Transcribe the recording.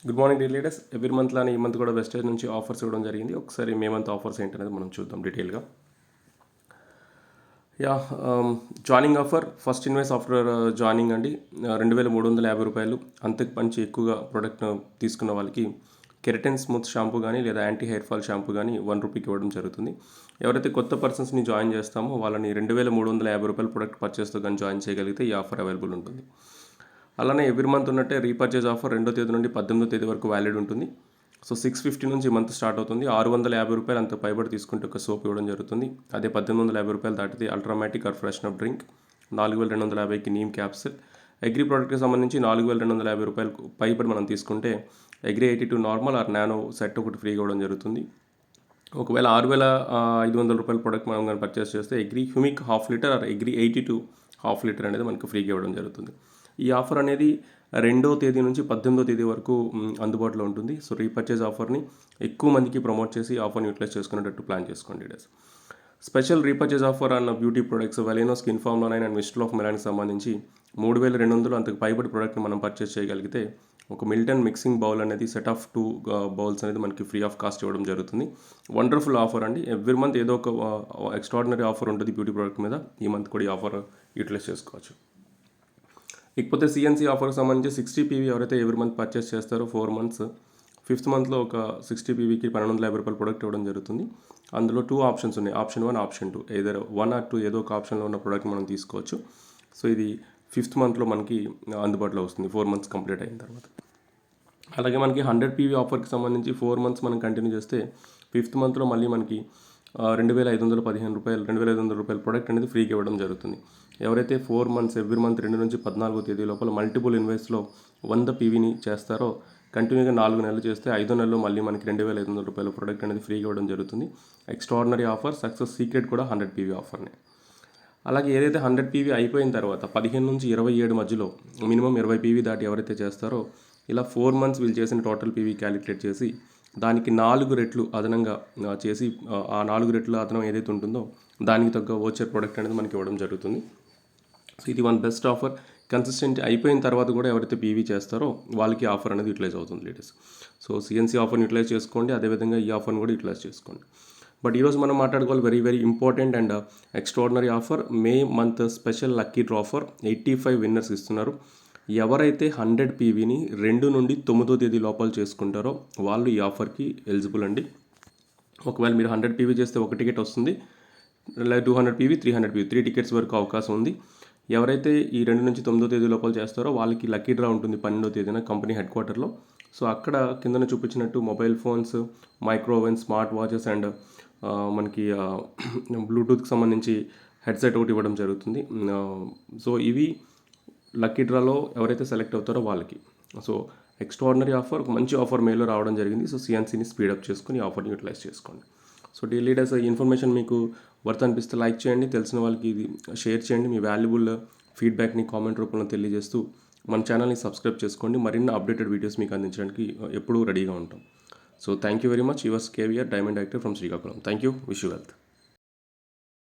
Good morning daily leaders. Every month లానే ఈ month కూడా వెస్టేజ్ నుంచి ఆఫర్స్ ఇవ్వడం జరిగింది. ఒకసారి మే మంత్ ఆఫర్స్ ఏంటనేది మనం చూద్దాం డీటెయిల్గా. Yeah joining offer first invest after joining అండి. 2,350 రూపాయలు. అంతకు మంచి ఎక్కువగా ప్రోడక్ట్ తీసుకున్న వాళ్ళకి కెరటిన్ స్మూత్ షాంపూ కానీ లేదా యాంటీ హెయిర్ ఫాల్ షాంపూ కానీ ₹1 ఇవ్వడం జరుగుతుంది. ఎవరైతే కొత్త పర్సన్స్ని జాయిన్ చేస్తామో వాళ్ళని 2,350 రూపాయల ప్రొడక్ట్ పర్చేస్తో కానీ జాయిన్ చేయగలిగితే ఈ ఆఫర్ అవైలబుల్ ఉంటుంది. అలానే ఎవ్రీ మంత్ ఉన్నట్టే రీపర్చేజ్ ఆఫర్ 2వ తేదీ నుండి 18వ తేదీ వరకు వ్యాలిడ్ ఉంటుంది. సో 650 నుంచి ఈ మంత్ స్టార్ట్ అవుతుంది. ₹650 అంత పైబడి తీసుకుంటే ఒక సోప్ ఇవ్వడం జరుగుతుంది. అదే ₹1,850 దాటితే అల్ట్రామాటిక్ ఆర్ ఫ్రెషనర్ డ్రింక్, 4,250కి నీమ్ క్యాప్సిల్. అగ్రి ప్రోడక్ట్కి సంబంధించి ₹4,250 పైబడి మనం తీసుకుంటే agri 82 normal or nano set ఒకటి ఫ్రీగా ఇవ్వడం జరుగుతుంది. ఒకవేళ ₹6,500 ప్రొడక్ట్ మనం కానీ పర్చేస్ చేస్తే agri humic ½ litre or agri 82 ½ litre అనేది మనకు ఫ్రీగా ఇవ్వడం జరుగుతుంది. ఈ ఆఫర్ అనేది 2వ తేదీ నుంచి 18వ తేదీ వరకు అందుబాటులో ఉంటుంది. సో రీపర్చేజ్ ఆఫర్ని ఎక్కువ మందికి ప్రమోట్ చేసి ఆఫర్ని యూటిలైజ్ చేసుకునేటట్టు ప్లాన్ చేసుకోండి డేస్. స్పెషల్ రీపర్చేజ్ ఆఫర్ అన్న beauty products Veleno skin formula 9 and mister of మెలానికి సంబంధించి 3,200 అంతకు పైబడి ప్రోడక్ట్ని మనం పర్చేస్ చేయగలిగితే ఒక మిల్టన్ మిక్సింగ్ బౌల్ అనేది సెట్ ఆఫ్ 2 బౌల్స్ అనేది మనకి ఫ్రీ ఆఫ్ కాస్ట్ ఇవ్వడం జరుగుతుంది. వండర్ఫుల్ ఆఫర్ అండి. ఎవ్రీ మంత్ ఏదో ఒక ఎక్స్ట్రాడినరీ ఆఫర్ ఉంటుంది బ్యూటీ ప్రోడక్ట్ మీద. ఈ మంత్ కూడా ఈ ఆఫర్ యూటిలైజ్ చేసుకోవచ్చు. ఇకపోతే సిఎన్సీ ఆఫర్కి సంబంధించి 60 PV ఎవరైతే ఎవ్రీ మంత్ పర్చేస్ చేస్తారో 4 మంత్స్, 5th మంత్లో ఒక 60 PVకి ₹1,250 ప్రొడక్ట్ ఇవ్వడం జరుగుతుంది. అందులో 2 ఆప్షన్స్ ఉన్నాయి. Option 1, option 2. ఏదైనా 1 ఆర్ 2 ఏదో ఒక ఆప్షన్లో ఉన్న ప్రోడక్ట్ మనం తీసుకోవచ్చు. సో ఇది 5th మంత్లో మనకి అందుబాటులో వస్తుంది 4 మంత్స్ కంప్లీట్ అయిన తర్వాత. అలాగే మనకి 100 PV ఆఫర్కి సంబంధించి 4 మంత్స్ మనం కంటిన్యూ చేస్తే 5th మంత్లో మళ్ళీ మనకి ₹2,515 ₹2,500 ప్రొడక్ట్ అనేది ఫ్రీగా ఇవ్వడం జరుగుతుంది. ఎవరైతే 4 మంత్స్ ఎవ్రీ మంత్ 2 నుంచి 14వ తేదీ లోపల మల్టిపుల్ ఇన్వెస్ట్లో 100 PVని చేస్తారో కంటిన్యూగా 4 నెలలు చేస్తే 5వ నెలలో మళ్ళీ మనకి ₹2,500 ప్రొడక్ట్ అనేది ఫ్రీగా ఇవ్వడం జరుగుతుంది. Extraordinary offer. సక్సెస్ సీక్రెట్ కూడా 100 PV ఆఫర్నే. అలాగే ఏదైతే 100 PV అయిపోయిన తర్వాత 15 నుంచి 27 మధ్యలో మినిమం 20 PV దాటి ఎవరైతే చేస్తారో ఇలా 4 మంత్స్ వీళ్ళు చేసిన టోటల్ PV క్యాలిక్యులేట్ చేసి దానికి 4 రెట్లు అదనంగా చేసి ఆ 4 రెట్ల అదనం ఏదైతే ఉంటుందో దానికి తగ్గ వోచర్ ప్రోడక్ట్ అనేది మనకి ఇవ్వడం జరుగుతుంది. సో ఇది వన్ బెస్ట్ ఆఫర్. కన్సిస్టెంట్ అయిపోయిన తర్వాత కూడా ఎవరైతే పీవీ చేస్తారో వాళ్ళకి ఆఫర్ అనేది యూటిలైజ్ అవుతుంది లేటెస్ట్. సో సిఎన్సీ ఆఫర్ని యూటిలైజ్ చేసుకోండి. అదేవిధంగా ఈ ఆఫర్ని కూడా యూటిలైజ్ చేసుకోండి. బట్ ఈరోజు మనం మాట్లాడుకోవాలి very very important and extraordinary offer. May month special lucky draw offer 85 winners ఇస్తున్నారు. ఎవరైతే 100 PVని 2 నుండి 9వ తేదీ లోపల చేసుకుంటారో వాళ్ళు ఈ ఆఫర్కి ఎలిజిబుల్ అండి. ఒకవేళ మీరు 100 PV చేస్తే ఒక టికెట్ వస్తుంది. 200 PV, 300 PV 3 టికెట్స్ వరకు అవకాశం ఉంది. ఎవరైతే ఈ 2 నుంచి 9వ తేదీ లోపల చేస్తారో వాళ్ళకి లక్కీ డ్రా ఉంటుంది 12వ తేదీన కంపెనీ హెడ్ క్వార్టర్లో. సో అక్కడ కిందన చూపించినట్టు mobile phones, microwave, smart watches and మనకి బ్లూటూత్కి సంబంధించి హెడ్సెట్ ఒకటి ఇవ్వడం జరుగుతుంది. సో ఇవి లక్కీ డ్రాలో ఎవరైతే సెలెక్ట్ అవుతారో వాళ్ళకి. సో ఎక్స్ట్రాడినరీ ఆఫర్, మంచి ఆఫర్ మేలో రావడం జరిగింది. సో సిఎన్సీని స్పీడప్ చేసుకుని ఆఫర్ని యూటిలైజ్ చేసుకోండి. సో డీ లీడర్స్ ఈ ఇన్ఫర్మేషన్ మీకు వర్త్ అనిపిస్తే లైక్ చేయండి, తెలిసిన వాళ్ళకి ఇది షేర్ చేయండి. మీ వాల్యుబుల్ ఫీడ్బ్యాక్ని కామెంట్ రూపంలో తెలియజేస్తూ మన ఛానల్ని సబ్స్క్రైబ్ చేసుకోండి. మరిన్ని అప్డేటెడ్ వీడియోస్ మీకు అందించడానికి ఎప్పుడూ రెడీగా ఉంటాం. So thank you very much. Yours KVR, diamond actor from Srikakulam. Thank you. Wish you wealth.